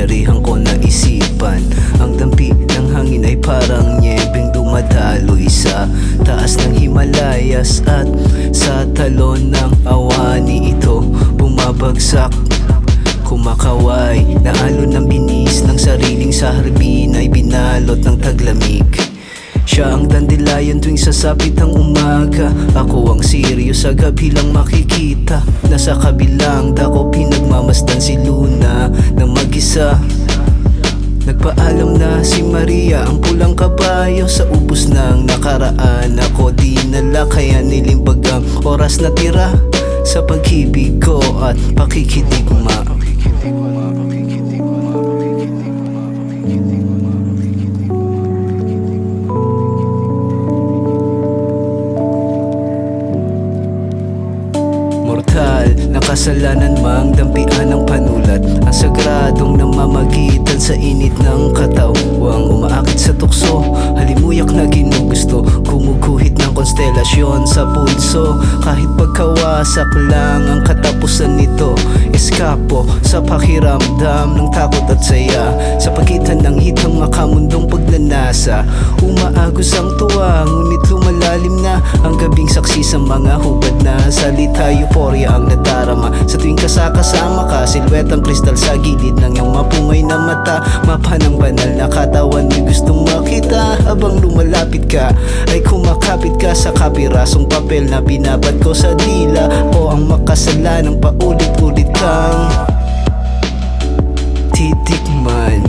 kapangyarihan ko na isipan. Ang dampi ng hangin ay parang nyebeng dumadaloy sa taas ng Himalayas, at sa talon ng awani ito bumabagsak. Kumakaway na alon ng binis ng sariling sa harbin ay binalot ng taglamig. Siya ang dandilayan tuwing sasapit ang umaga. Ako ang siryo sa gabi lang makikita. Nasa kabilang dako pinagmamasdan si Luna na mag-isa. Nagpaalam na si Maria, ang pulang kabayo. Sa ubos ng nakaraan ako dinala, kaya nilimbag ang oras na tira sa pag-ibig ko at pakikidigma. Mortal na kasalanan mang dampian ng panulat, ang sagradong namamagitan sa init ng katawang umaakit sa tukso, halimuyak na ginugusto, gumuguhit ng konstelasyon sa pulso. Kahit pagkawasak lang ang katapusan nito, eskapo sa pakiramdam ng takot at saya. Sa pagitan ng hitang makamundong pagnanasa, umaagos ang tuwa, ngunit lumalalim na ang gabing saksi sa mga hubad na salita. Euphoria ang nadarama sa tuwing kasama ka, silwetang kristal sa gilid ng iyong mapungay na mata. Mapa ng banal na katawan mo'y gustong makita. Habang lumalapit ka ay kumakapit ka sa kapirasong papel na binabad ko sa dila. O ang makasalanang paulit-ulit kang titikman.